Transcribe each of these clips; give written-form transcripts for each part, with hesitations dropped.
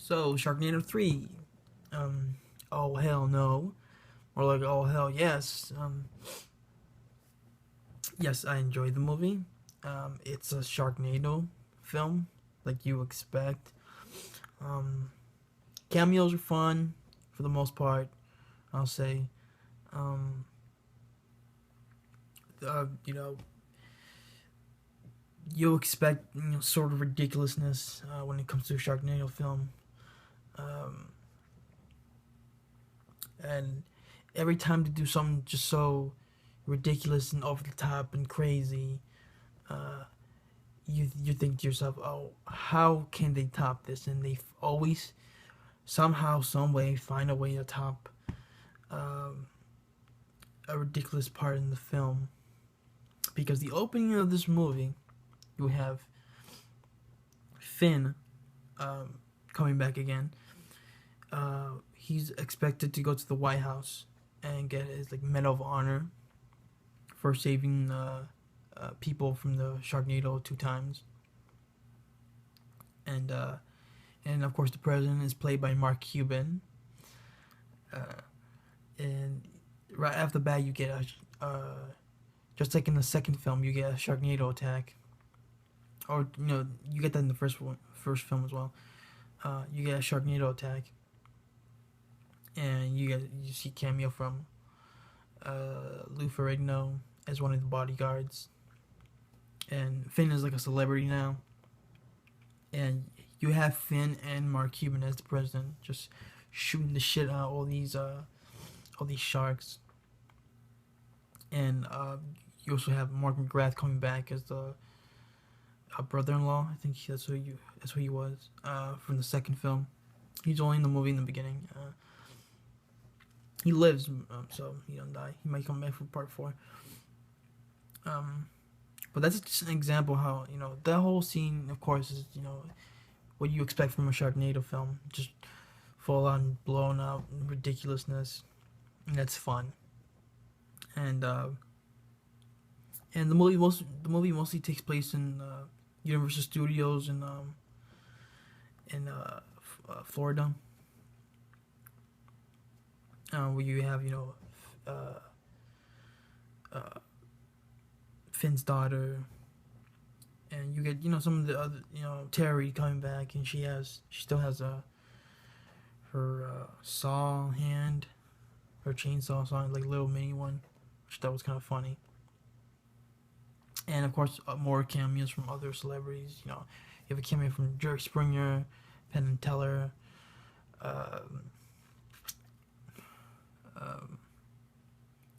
So, Sharknado 3. Oh hell no. Or like, oh hell yes. Yes, I enjoyed the movie. It's a Sharknado film, like you expect. Um, Cameos are fun, for the most part, I'll say. Um, you know, you expect sort of ridiculousness when it comes to a Sharknado film. Um, and every time they do something just so ridiculous and over the top and crazy, uh, you think to yourself, oh, how can they top this? And they always somehow, some way, find a way to top um, a ridiculous part in the film. Because the opening of this movie, you have Finn coming back again. He's expected to go to the White House and get his like Medal of Honor for saving people from the Sharknado 2 times, and of course the president is played by Mark Cuban. Uh, and right after the bat, you get a just like in the second film, you get a Sharknado attack, or you get that in the first film as well. You get a Sharknado attack, and you see cameo from Lou Ferrigno as one of the bodyguards, and Finn is like a celebrity now, and you have Finn and Mark Cuban as the president, just shooting the shit out of all these sharks, and you also have Mark McGrath coming back as the brother-in-law. I think that's who he was from the second film. He's only in the movie in the beginning. He lives, so he don't die. He might come back for part 4. But that's just an example how that whole scene, of course, is what you expect from a Sharknado film, just full on blown out ridiculousness, and that's fun. And the movie mostly takes place in Universal Studios in Florida, where you have Finn's daughter, and you get some of the other Terry coming back, and she still has her saw hand, her chainsaw saw, like little mini one, which I thought was kind of funny. And of course, more cameos from other celebrities. You have a cameo from Jerry Springer, Penn and Teller,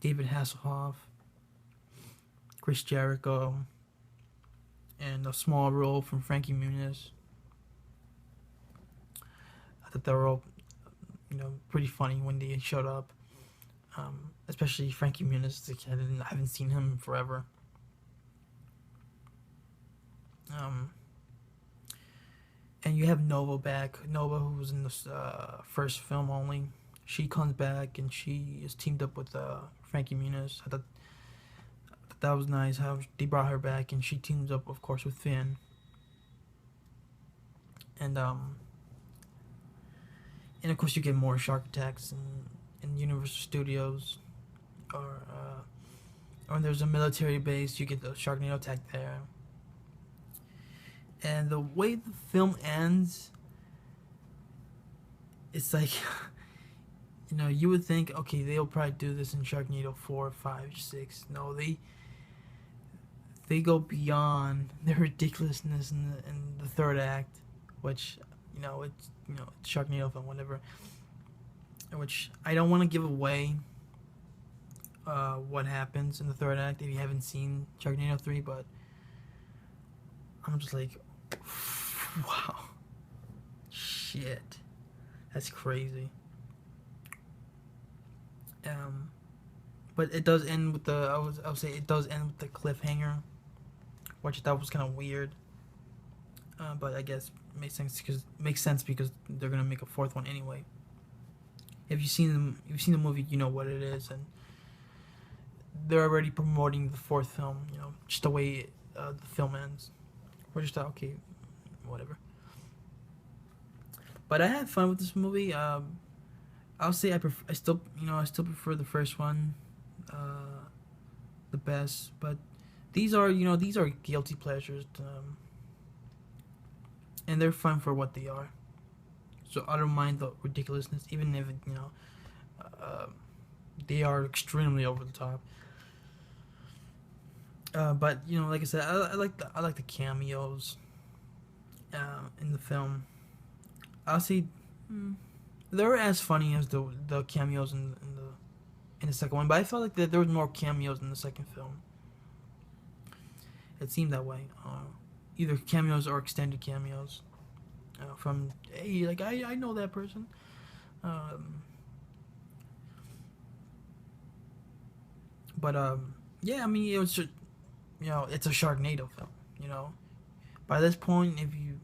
David Hasselhoff, Chris Jericho, and a small role from Frankie Muniz. I thought they were all, pretty funny when they showed up. Especially Frankie Muniz. I haven't seen him in forever. And you have Nova back. Nova, who was in the first film only. She comes back and she is teamed up with Frankie Muniz. I thought that was nice how they brought her back, and she teams up, of course, with Finn. And of course you get more shark attacks in Universal Studios, or when there's a military base, you get the Sharknado attack there. And the way the film ends, it's like, you would think, okay, they'll probably do this in Sharknado 4, 5, 6. No, they go beyond the ridiculousness in the third act, which, it's Sharknado film, whatever. Which I don't want to give away what happens in the third act if you haven't seen Sharknado 3, but I'm just like, wow, shit, that's crazy. But it does end with I would say it does end with the cliffhanger, which I thought was kind of weird. But I guess it makes sense because they're gonna make a fourth one anyway. If you've seen the movie, you know what it is, and they're already promoting the fourth film. Just the way the film ends. We're just okay, whatever. But I had fun with this movie. I'll say I still I still prefer the first one, the best. But these are guilty pleasures, and they're fun for what they are. So I don't mind the ridiculousness, even if uh, they are extremely over the top. But like I said, I like the cameos in the film. I'll say they're as funny as the cameos in the second one, but I felt like that there was more cameos in the second film. It seemed that way. Either cameos or extended cameos from hey, like I know that person. Um, but yeah, I mean it was just, it's a Sharknado film. You know, by this point, if you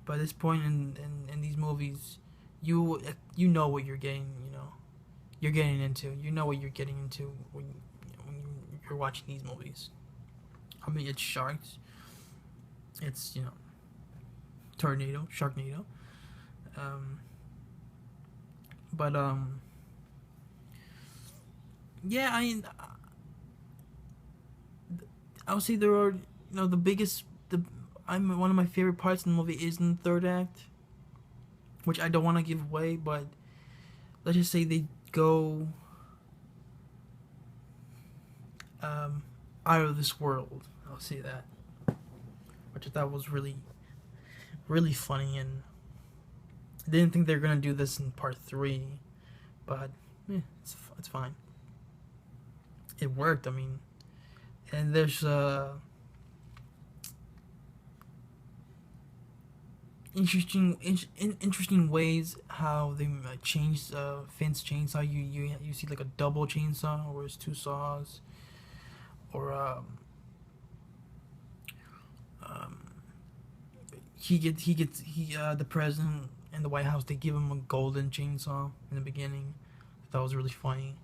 by this point in these movies, you know what you're getting. You're getting into. You know what you're getting into when you're watching these movies. I mean, it's sharks. It's Sharknado. Um, but yeah, I would say there are the biggest the I'm one of my favorite parts in the movie is in the third act, which I don't want to give away, but let's just say they go out of this world. I'll say that, which I thought was really, really funny, and I didn't think they were gonna do this in part 3, but it's fine. It worked. I mean, and there's interesting ways how they changed Finn's chainsaw. You see like a double chainsaw, or it's 2 saws, or um, the president and the White House, they give him a golden chainsaw in the beginning. That was really funny.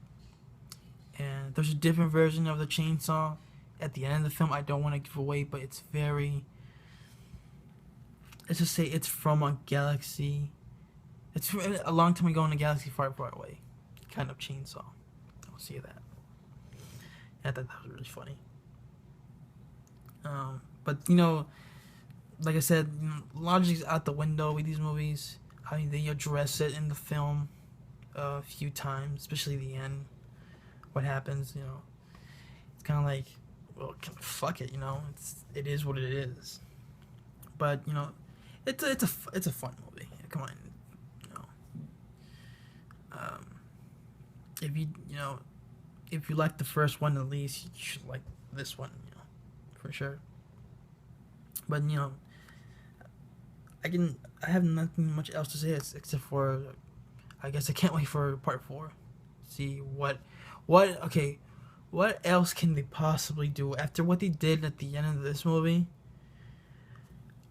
And there's a different version of the chainsaw at the end of the film. I don't want to give away, but it's very. Let's just say it's from a galaxy. It's a long time ago in a galaxy far, far away. Kind of chainsaw. I'll see that. I thought that was really funny. But like I said, logic's out the window with these movies. I mean, they address it in the film a few times, especially the end. What happens, it's kind of like, well, fuck it, it is what it is. But it's a fun movie. Come on, if if you like the first one, at least you should like this one, for sure. But I have nothing much else to say except for, I guess I can't wait for part 4. See what else can they possibly do after what they did at the end of this movie?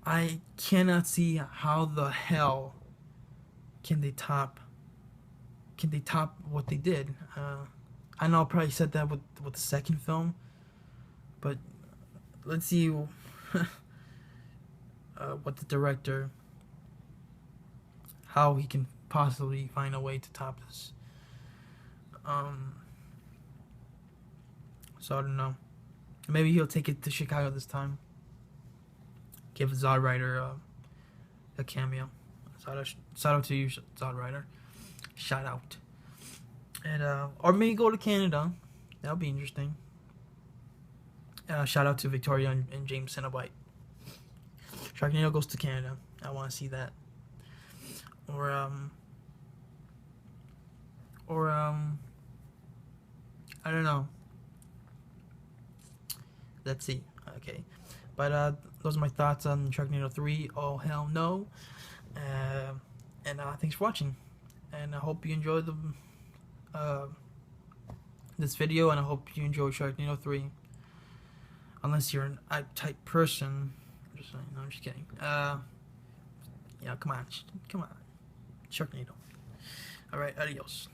I cannot see how the hell can they top what they did. I know I probably said that with the second film, but let's see what the director, how he can possibly find a way to top this. So I don't know. Maybe he'll take it to Chicago this time. Give Zod Rider a cameo. Shout out to you, Zod Rider. Shout out. And or maybe go to Canada. That'll be interesting. Shout out to Victoria and James Cenobite. Sharknado goes to Canada. I want to see that. Or I don't know. Let's see. Okay. But those are my thoughts on Sharknado 3. Oh, hell no. And thanks for watching. And I hope you enjoyed this video, and I hope you enjoy Sharknado 3. Unless you're an type person. I'm just kidding. Yeah, come on. Sharknado. Alright, adios.